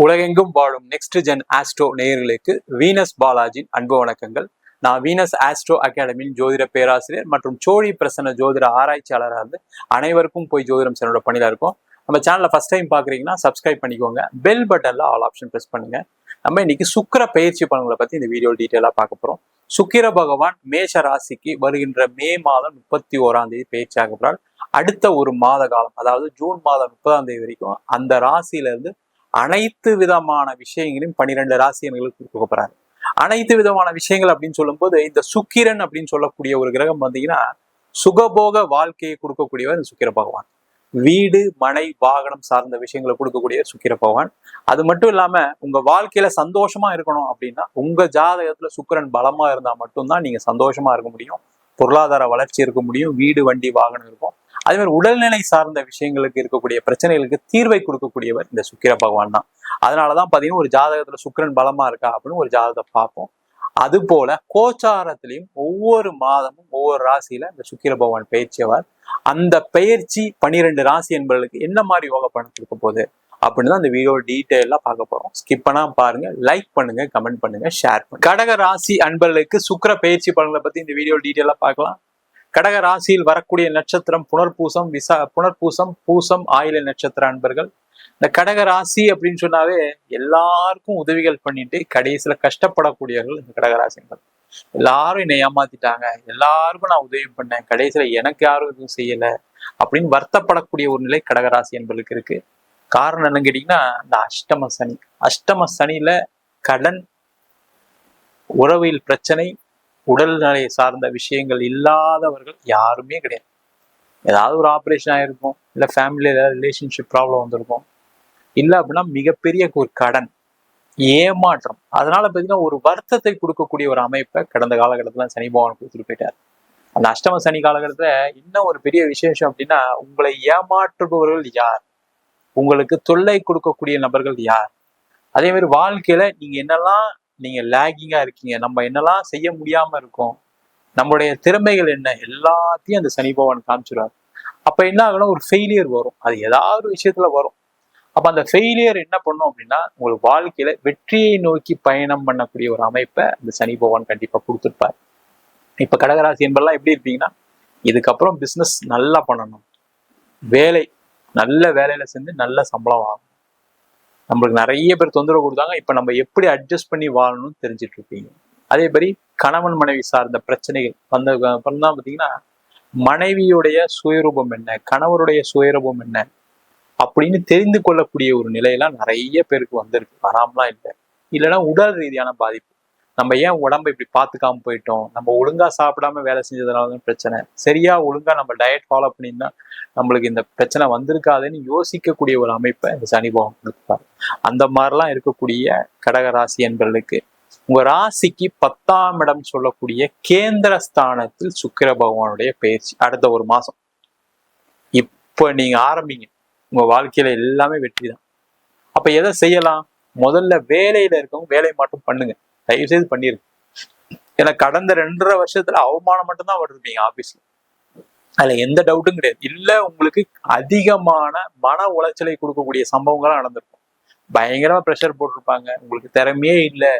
உலகெங்கும் வாழும் next gen astro நேயர்களுக்கு வீனஸ் பாலாஜியின் அன்பு வணக்கங்கள். நான் வீனஸ் ஆஸ்ட்ரோ அகாடமியின் ஜோதிட பேராசிரியர் மற்றும் சோழி பிரசன்ன ஜோதிட ஆராய்ச்சியாளராக இருந்து அனைவருக்கும் போய் ஜோதிடம் சென்னோட பணியில இருக்கும். நம்ம சேனலை ஃபர்ஸ்ட் டைம் பாக்குறீங்கன்னா சப்ஸ்கிரைப் பண்ணிக்கோங்க, பெல் பட்டன்ல ஆல் ஆப்ஷன் பிரஸ் பண்ணுங்க. நம்ம இன்னைக்கு சுக்கிர பயிற்சி பலன்களை பத்தி இந்த வீடியோ டீட்டெயிலா பார்க்க போறோம். சுக்கிர பகவான் மேஷ ராசிக்கு வருகின்ற மே மாதம் 31ஆம் தேதி பயிற்சி ஆக போறார். அடுத்த ஒரு மாத காலம், அதாவது ஜூன் மாதம் 30ஆம் தேதி வரைக்கும் அந்த ராசியில இருந்து அனைத்து விதமான விஷயங்களையும் 12 ராசியர்களுக்கு கொடுக்க போறாரு. அனைத்து விதமான விஷயங்கள் அப்படின்னு சொல்லும் போது இந்த சுக்கிரன் அப்படின்னு சொல்லக்கூடிய ஒரு கிரகம் வந்தீங்கன்னா சுகபோக வாழ்க்கையை கொடுக்கக்கூடியவர் இந்த சுக்கிர பகவான். வீடு மனை வாகனம் சார்ந்த விஷயங்களை கொடுக்கக்கூடிய சுக்கிர பகவான். அது மட்டும் இல்லாம உங்க வாழ்க்கையில சந்தோஷமா இருக்கணும் அப்படின்னா உங்க ஜாதகத்துல சுக்கிரன் பலமா இருந்தா மட்டும்தான் நீங்க சந்தோஷமா இருக்க முடியும், பொருளாதார வளர்ச்சி இருக்க முடியும், வீடு வண்டி வாகனம் இருக்கும். அதே மாதிரி உடல்நிலை சார்ந்த விஷயங்களுக்கு இருக்கக்கூடிய பிரச்சனைகளுக்கு தீர்வை கொடுக்கக்கூடியவர் இந்த சுக்கிர பகவான் தான். அதனாலதான் பாத்தீங்கன்னா ஒரு ஜாதகத்துல சுக்கிரன் பலமா இருக்கா அப்படின்னு ஒரு ஜாதகத்தை பார்ப்போம். அது போல கோச்சாரத்திலையும் ஒவ்வொரு மாதமும் ஒவ்வொரு ராசியில இந்த சுக்கிர பகவான் பயிற்சியவர். அந்த பயிற்சி 12 ராசி என்பவர்களுக்கு என்ன மாதிரி யோக பலன் கொடுக்க போகுது அப்படின்னு தான் இந்த வீடியோ டீட்டெயிலா பார்க்க போறோம். ஸ்கிப் பண்ணாம பாருங்க, லைக் பண்ணுங்க, கமெண்ட் பண்ணுங்க, ஷேர் பண்ணுங்க. கடக ராசி அன்பர்களுக்கு சுக்கிர பயிற்சி பலன்களை பத்தி இந்த வீடியோ டீட்டெயிலா பார்க்கலாம். கடக ராசியில் வரக்கூடிய நட்சத்திரம் புனர்பூசம், பூசம், ஆயில நட்சத்திர அன்பர்கள். இந்த கடக ராசி அப்படின்னு சொன்னாவே எல்லாருக்கும் உதவிகள் பண்ணிட்டு கடைசியில கஷ்டப்படக்கூடியவர்கள் இந்த கடகராசி என்பது. எல்லாரும் என்னை ஏமாத்திட்டாங்க, எல்லாருக்கும் நான் உதவி பண்ணேன், கடைசியில எனக்கு யாரும் எதுவும் செய்யல அப்படின்னு வருத்தப்படக்கூடிய ஒரு நிலை கடகராசி என்பதுக்கு இருக்கு. காரணம் என்னன்னு கேட்டீங்கன்னா இந்த அஷ்டம சனியில கடன், உறவில் பிரச்சனை, உடல்நிலை சார்ந்த விஷயங்கள் இல்லாதவர்கள் யாருமே கிடையாது. ஏதாவது ஒரு ஆப்ரேஷன் ஆயிருக்கும், இல்லை ஃபேமிலியில ஏதாவது ரிலேஷன்ஷிப் ப்ராப்ளம் வந்திருக்கும், இல்லை அப்படின்னா மிகப்பெரிய ஒரு கடன், ஏமாற்றம். அதனால பார்த்தீங்கன்னா ஒரு வருத்தத்தை கொடுக்கக்கூடிய ஒரு அமைப்பை கடந்த காலகட்டத்தில் சனி பகவான் கொடுத்துட்டு போயிட்டார். அந்த அஷ்டம சனி காலகட்டத்துல இன்னும் ஒரு பெரிய விசேஷம் அப்படின்னா உங்களை ஏமாற்றுபவர்கள் யார், உங்களுக்கு தொல்லை கொடுக்கக்கூடிய நபர்கள் யார், அதே மாதிரி வாழ்க்கையில நீங்க என்னெல்லாம் நீங்க லேகிங்கா இருக்கீங்க, நம்ம என்னெல்லாம் செய்ய முடியாம இருக்கோம், நம்மளுடைய திறமைகள் என்ன, எல்லாத்தையும் அந்த சனி பகவான் காமிச்சிருவார். அப்ப என்ன ஆகணும், ஒரு ஃபெயிலியர் வரும், அது ஏதாவது ஒரு விஷயத்துல வரும். அப்ப அந்த ஃபெயிலியர் என்ன பண்ணும் அப்படின்னா உங்களுக்கு வாழ்க்கையில வெற்றியை நோக்கி பயணம் பண்ணக்கூடிய ஒரு அமைப்பை அந்த சனி பகவான் கண்டிப்பா கொடுத்துருப்பார். இப்ப கடகராசி என்பதெல்லாம் எப்படி இருப்பீங்கன்னா இதுக்கப்புறம் பிசினஸ் நல்லா பண்ணணும், நல்ல வேலையில செஞ்சு நல்ல சம்பளம் ஆகும், நம்மளுக்கு நிறைய பேர் தொந்தரவு கொடுத்தாங்க, இப்ப நம்ம எப்படி அட்ஜஸ்ட் பண்ணி வாழணும்னு தெரிஞ்சிட்டு இருப்பீங்க. அதே மாதிரி கணவன் மனைவி சார்ந்த பிரச்சனைகள் வந்த தான் பார்த்தீங்கன்னா மனைவியுடைய சுயரூபம் என்ன, கணவருடைய சுயரூபம் என்ன அப்படின்னு தெரிந்து கொள்ளக்கூடிய ஒரு நிலையெல்லாம் நிறைய பேருக்கு வந்திருக்கு, வராமலாம் இல்லை. இல்லைன்னா உடல் ரீதியான பாதிப்பு, நம்ம ஏன் உடம்பை இப்படி பார்த்துக்காம போயிட்டோம், நம்ம ஒழுங்கா சாப்பிடாம வேலை செஞ்சதுனாலதான் பிரச்சனை, சரியா ஒழுங்கா நம்ம டயட் ஃபாலோ பண்ணியிருந்தா நம்மளுக்கு இந்த பிரச்சனை வந்திருக்காதுன்னு யோசிக்கக்கூடிய ஒரு அமைப்பை இந்த சனி பகவான் கொடுப்பாரு. அந்த மாதிரிலாம் இருக்கக்கூடிய கடக ராசி என்பவர்களுக்கு உங்க ராசிக்கு 10ஆம் இடம் சொல்லக்கூடிய கேந்திர ஸ்தானத்தில் சுக்கிர பகவானுடைய பயிற்சி அடுத்த ஒரு மாசம். இப்ப நீங்க ஆரம்பிங்க, உங்க வாழ்க்கையில எல்லாமே வெற்றி தான். அப்ப எதை செய்யலாம், முதல்ல வேலையில இருக்கவங்க வேலை மட்டும் பண்ணுங்க, தயவு செய்து பண்ணிருக்கு. ஏன்னா கடந்த 2.5 வருஷத்துல அவமானம் மட்டும்தான் வருவீங்க ஆபீஸ்ல, அதுல எந்த டவுட்டும் கிடையாது. இல்ல உங்களுக்கு அதிகமான மன உளைச்சலை கொடுக்கக்கூடிய சம்பவங்கள்லாம் நடந்திருக்கும், பயங்கரமா ப்ரெஷர் போட்டிருப்பாங்க, உங்களுக்கு திறமையே இல்லை,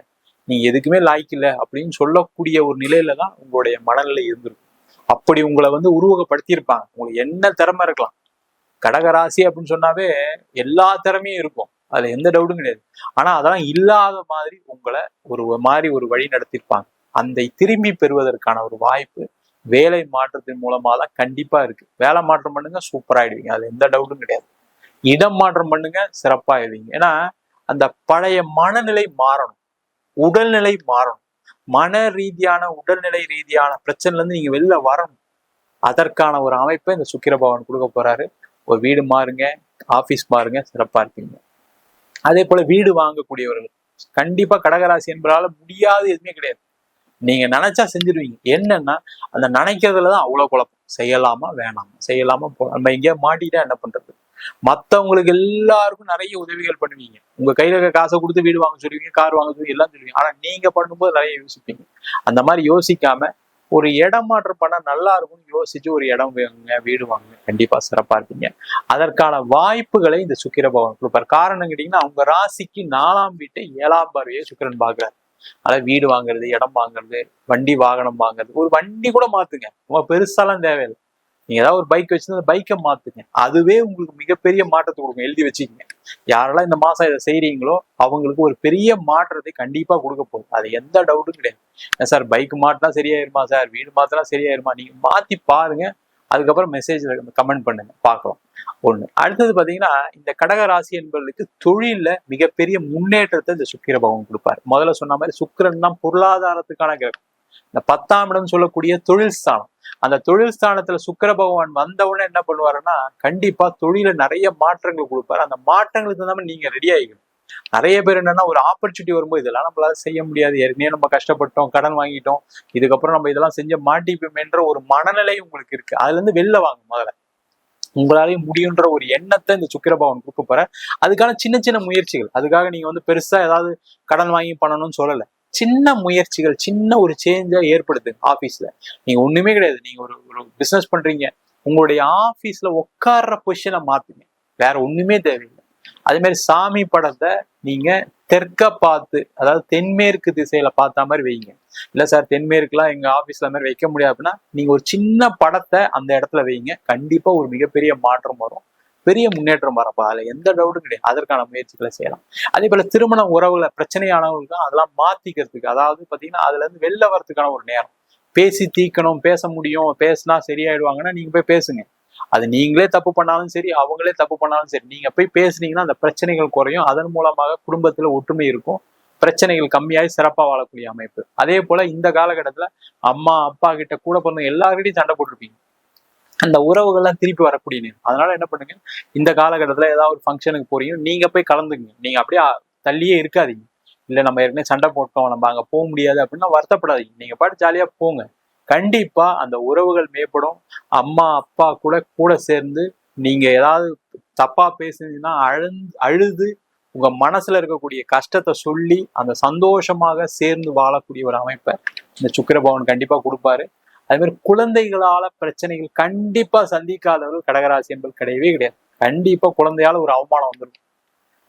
நீங்க எதுக்குமே லாய்க்கு இல்லை அப்படின்னு சொல்லக்கூடிய ஒரு நிலையில தான் உங்களுடைய மனநிலை இருந்திருக்கும். அப்படி உங்களை உருவகப்படுத்தியிருப்பாங்க. உங்களுக்கு என்ன திறமை இருக்கலாம், கடகராசி அப்படின்னு சொன்னாவே எல்லா திறமையும் இருக்கும், அதுல எந்த டவுட்டும் கிடையாது. ஆனா அதெல்லாம் இல்லாத மாதிரி உங்களை ஒரு வழி நடத்திருப்பாங்க. அந்த திரும்பி பெறுவதற்கான ஒரு வாய்ப்பு வேலை மாற்றத்தின் மூலமா தான் கண்டிப்பா இருக்கு. வேலை மாற்றம் பண்ணுங்க, சூப்பராயிடுவீங்க, அதுல எந்த டவுட்டும் கிடையாது. இடம் மாற்றம் பண்ணுங்க, சிறப்பாயிடுவீங்க. ஏன்னா அந்த பழைய மனநிலை மாறணும், உடல்நிலை மாறணும், உடல்நிலை ரீதியான பிரச்சனைல இருந்து நீங்க வெளில வரணும். அதற்கான ஒரு அமைப்பை இந்த சுக்கிர பகவான் கொடுக்க போறாரு. ஒரு வீடு மாறுங்க, ஆபீஸ் மாறுங்க, சிறப்பா இருப்பீங்க. அதே போல வீடு வாங்கக்கூடியவர்கள் கண்டிப்பா கடகராசி என்பதால முடியாது எதுவுமே கிடையாது, நீங்க நினைச்சா செஞ்சிருவீங்க. என்னன்னா அந்த நினைக்கிறதுலதான் அவ்வளவு குழப்பம், செய்யலாமா வேணாமா, செய்யலாமா நம்ம எங்கேயா மாட்டிட்டா என்ன பண்றது. மத்தவங்களுக்கு எல்லாருக்கும் நிறைய உதவிகள் பண்ணுவீங்க, உங்க கையில இருக்க காசை கொடுத்து வீடு வாங்க சொல்லுவீங்க, கார் வாங்க சொல்லுவீங்க, எல்லாம் சொல்லுவீங்க. ஆனா நீங்க பண்ணும்போது நிறைய யோசிப்பீங்க. அந்த மாதிரி யோசிக்காம ஒரு இடம் மாற்றம் பண்ணா நல்லா இருக்கும்னு யோசிச்சு ஒரு இடம் வாங்குங்க, வீடு வாங்குங்க, கண்டிப்பா சிறப்பா இருப்பீங்க. அதற்கான வாய்ப்புகளை இந்த சுக்கிர பகவான் கொடுப்பார். காரணம் கேட்டீங்கன்னா அவங்க ராசிக்கு 4ஆம் வீட்டை 7ஆம் பார்வையை சுக்கிரன் பார்க்கிறார். அதாவது வீடு வாங்குறது, இடம் வாங்குறது, வண்டி வாகனம் வாங்குறது, ஒரு வண்டி கூட மாத்துங்க, ரொம்ப பெருசாலாம் தேவையில்லை. நீங்க ஏதாவது ஒரு பைக் வச்சிருந்தா பைக்கை மாத்துங்க, அதுவே உங்களுக்கு மிகப்பெரிய மாற்றத்தை கொடுக்கும். எழுதி வச்சுக்கோங்க. யாரெல்லாம் இந்த மாசம் இதை செய்றீங்களோ அவங்களுக்கு ஒரு பெரிய மாற்றத்தை கண்டிப்பா கொடுக்க போகுது. அது எந்த டவுட்டும் கிடையாது. சார் பைக் மாட்டினா சரியாயிருமா சார், வீடு மாத்தினா சரியாயிருமா, நீங்க மாத்தி பாருங்க. அதுக்கப்புறம் மெசேஜ்ல கமெண்ட் பண்ணுங்க, பார்க்கலாம். ஒண்ணு. அடுத்தது பாத்தீங்கன்னா இந்த கடக ராசி என்பவர்களுக்கு தொழில்ல மிகப்பெரிய முன்னேற்றத்தை இந்த சுக்கிர பகவான் கொடுப்பாரு. முதல்ல சொன்ன மாதிரி சுக்கிரன் தான் பொருளாதாரத்துக்கான கிரகம். இந்த 10ஆம் இடம் சொல்லக்கூடிய தொழில் ஸ்தானம். அந்த தொழில் ஸ்தானத்துல சுக்கிர பகவான் வந்தவுடனே என்ன பண்ணுவாருன்னா கண்டிப்பா தொழில நிறைய மாற்றங்கள் கொடுப்பாரு. அந்த மாற்றங்களுக்கு தகுந்த மாதிரி நீங்க ரெடி ஆகிக்கணும். நிறைய பேர் என்னன்னா ஒரு ஆப்பர்ச்சுனிட்டி வரும்போது இதெல்லாம் நம்மளால செய்ய முடியாது, ஏற்கனவே நம்ம கஷ்டப்பட்டோம், கடன் வாங்கிட்டோம், இதுக்கப்புறம் நம்ம இதெல்லாம் செஞ்ச மாட்டிப்போம்ன்ற ஒரு மனநிலை உங்களுக்கு இருக்கு. அதுல இருந்து வெளில வாங்க. முதல்ல உங்களாலேயும் முடியுன்ற ஒரு எண்ணத்தை இந்த சுக்கிர பகவான் கொடுக்க போற. அதுக்கான சின்ன சின்ன முயற்சிகள். அதுக்காக நீங்க வந்து பெருசா ஏதாவது கடன் வாங்கி பண்ணணும்னு சொல்லல. சின்ன முயற்சிகள், சின்ன ஒரு சேஞ்சா ஏற்படுத்துங்க. ஆபீஸ்ல நீங்க ஒண்ணுமே கிடையாது, நீங்க ஒரு ஒரு பிசினஸ் பண்றீங்க, உங்களுடைய ஆபீஸ்ல உட்கார்ற பொசிஷனை மாத்துங்க, வேற ஒண்ணுமே தேவையில்லை. அதே மாதிரி சாமி படத்தை நீங்க தெற்க பார்த்து, அதாவது தென்மேற்கு திசையில பார்த்த மாதிரி வைங்க. இல்ல சார் தென்மேற்குலாம் எங்க ஆபீஸ்ல மாதிரி வைக்க முடியாது அப்படின்னா நீங்க ஒரு சின்ன படத்தை அந்த இடத்துல வைங்க. கண்டிப்பா ஒரு மிகப்பெரிய மாற்றம் வரும், பெரிய முன்னேற்றம் வரப்போ அதுல எந்த டவுட்டும் கிடையாது. அதற்கான முயற்சிகளை செய்யலாம். அதே போல திருமண உறவுல பிரச்சனையானவங்களுக்கு தான் அதெல்லாம் மாத்திக்கிறதுக்கு, அதாவது பாத்தீங்கன்னா அதுல இருந்து வெளில வரதுக்கான ஒரு நேரம். பேசி தீக்கணும், பேச முடியும், பேசினா சரியாயிடுவாங்கன்னா நீங்க போய் பேசுங்க. அது நீங்களே தப்பு பண்ணாலும் சரி, அவங்களே தப்பு பண்ணாலும் சரி, நீங்க போய் பேசுனீங்கன்னா அந்த பிரச்சனைகள் குறையும். அதன் மூலமாக குடும்பத்துல ஒற்றுமை இருக்கும், பிரச்சனைகள் கம்மியாகி சிறப்பா வாழக்கூடிய அமைப்பு. அதே போல இந்த காலகட்டத்துல அம்மா அப்பா கிட்ட கூட பிறந்த எல்லார்கிட்டையும் சண்டை போட்டிருப்பீங்க. அந்த உறவுகள்லாம் திருப்பி வரக்கூடிய நேரம். அதனால என்ன பண்ணுங்க, இந்த காலகட்டத்துல ஏதாவது ஒரு ஃபங்க்ஷனுக்கு போறீங்க, நீங்க போய் கலந்துங்க. நீங்க அப்படியே தள்ளியே இருக்காதீங்க. இல்ல நம்ம ஏற்கனவே சண்டை போட்டோம், நம்ம அங்க போக முடியாது அப்படின்னா வருத்தப்படாதீங்க. நீங்க பாட்டு ஜாலியா போங்க. கண்டிப்பா அந்த உறவுகள் மேம்படும். அம்மா அப்பா கூட கூட சேர்ந்து நீங்க ஏதாவது தப்பா பேசுனீங்கன்னா அழுது உங்க மனசுல இருக்கக்கூடிய கஷ்டத்தை சொல்லி அந்த சந்தோஷமாக சேர்ந்து வாழக்கூடிய ஒரு அமைப்பை இந்த சுக்கிர பகவான் கண்டிப்பா கொடுப்பாரு. அதே மாதிரி குழந்தைகளால பிரச்சனைகள் கண்டிப்பா சந்திக்காதவர்கள் கடகராசி என்பது கிடையவே கிடையாது. கண்டிப்பா குழந்தையால ஒரு அவமானம் வந்துடும்.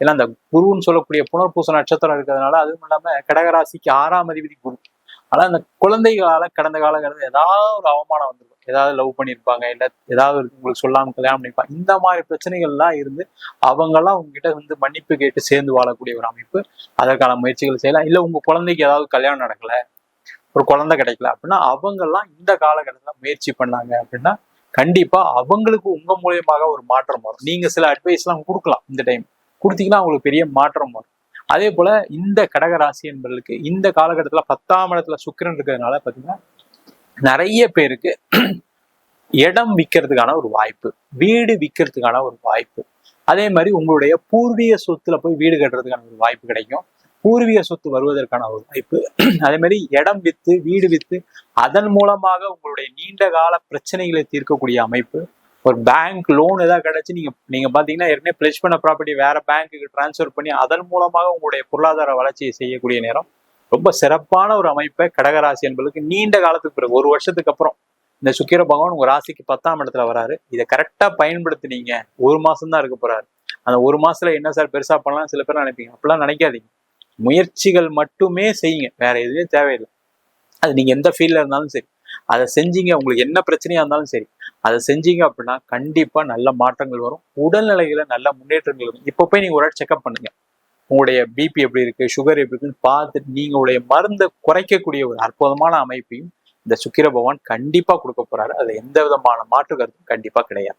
ஏன்னா அந்த குருன்னு சொல்லக்கூடிய புனர்பூச நட்சத்திரம் இருக்கிறதுனால, அதுவும் இல்லாம கடகராசிக்கு 6ஆம் அதிபதி குரு. ஆனா அந்த குழந்தைகளால கடந்த காலங்களில் ஏதாவது ஒரு அவமானம் வந்துருக்கும். ஏதாவது லவ் பண்ணியிருப்பாங்க, இல்ல ஏதாவது உங்களுக்கு சொல்லாம கல்யாணம் பண்ணிருப்பாங்க. இந்த மாதிரி பிரச்சனைகள்லாம் இருந்து அவங்கெல்லாம் உங்ககிட்ட வந்து மன்னிப்பு கேட்டு சேர்ந்து வாழக்கூடிய ஒரு அமைப்பு. அதற்கான முயற்சிகள் செய்யலாம். இல்ல உங்க குழந்தைக்கு ஏதாவது கல்யாணம் நடக்கல, ஒரு குழந்தை கிடைக்கல அப்படின்னா அவங்கெல்லாம் இந்த காலகட்டத்துல முயற்சி பண்ணாங்க அப்படின்னா கண்டிப்பா அவங்களுக்கு உங்க மூலியமாக ஒரு மாற்றம் வரும். நீங்க சில அட்வைஸ் எல்லாம் கொடுக்கலாம். இந்த டைம் கொடுத்தீங்கன்னா அவங்களுக்கு பெரிய மாற்றம் வரும். அதே போல இந்த கடகராசி என்பவர்களுக்கு இந்த காலகட்டத்துல 10ஆம் இடத்துல சுக்கிரன் இருக்கிறதுனால பாத்தீங்கன்னா நிறைய பேருக்கு இடம் விற்கிறதுக்கான ஒரு வாய்ப்பு, வீடு விற்கிறதுக்கான ஒரு வாய்ப்பு, அதே மாதிரி உங்களுடைய பூர்வீக சொத்துல போய் வீடு கட்டுறதுக்கான ஒரு வாய்ப்பு கிடைக்கும். பூர்வீக சொத்து வருவதற்கான ஒரு வாய்ப்பு. அதே மாதிரி இடம் வித்து, வீடு வித்து அதன் மூலமாக உங்களுடைய நீண்ட கால பிரச்சனைகளை தீர்க்கக்கூடிய அமைப்பு. ஒரு பேங்க் லோன் ஏதாவது கிடைச்சு நீங்க பாத்தீங்கன்னா ஏற்கனவே பிளெஜ் பண்ண ப்ராப்பர்ட்டி வேற பேங்க்குக்கு டிரான்ஸ்ஃபர் பண்ணி அதன் மூலமாக உங்களுடைய பொருளாதார வளர்ச்சியை செய்யக்கூடிய நேரம். ரொம்ப சிறப்பான ஒரு அமைப்பை கடகராசி என்பதுக்கு நீண்ட காலத்துக்கு பிறகு 1 வருஷத்துக்கு அப்புறம் இந்த சுக்கிர பகவான் உங்க ராசிக்கு 10ஆம் இடத்துல வராரு. இதை கரெக்டா பயன்படுத்தினீங்க, 1 மாசம் தான் இருக்க போறாரு. அந்த 1 மாசத்துல என்ன சார் பெருசா பண்ணலாம் சில பேர் நினைப்பீங்க. அப்படிலாம் நினைக்காதீங்க. முயற்சிகள் மட்டுமே செய்யுங்க, வேற எதுவுமே தேவையில்லை. அது நீங்க எந்த ஃபீல்ட்ல இருந்தாலும் சரி அதை செஞ்சீங்க. உங்களுக்கு என்ன பிரச்சனையா இருந்தாலும் சரி அதை செஞ்சீங்க அப்படின்னா கண்டிப்பா நல்ல மாற்றங்கள் வரும். உடல்நிலையில நல்ல முன்னேற்றங்கள் வரும். இப்போ போய் நீங்க ஒரு செக்அப் பண்ணுங்க. உங்களுடைய பிபி எப்படி இருக்கு, சுகர் எப்படி இருக்குன்னு பார்த்துட்டு நீங்க உடைய மருந்தை குறைக்கக்கூடிய ஒரு அற்புதமான அமைப்பையும் இந்த சுக்கிர பகவான் கண்டிப்பா கொடுக்க போறாரு. அதுல எந்த விதமான மாற்று கருத்தும் கண்டிப்பா கிடையாது.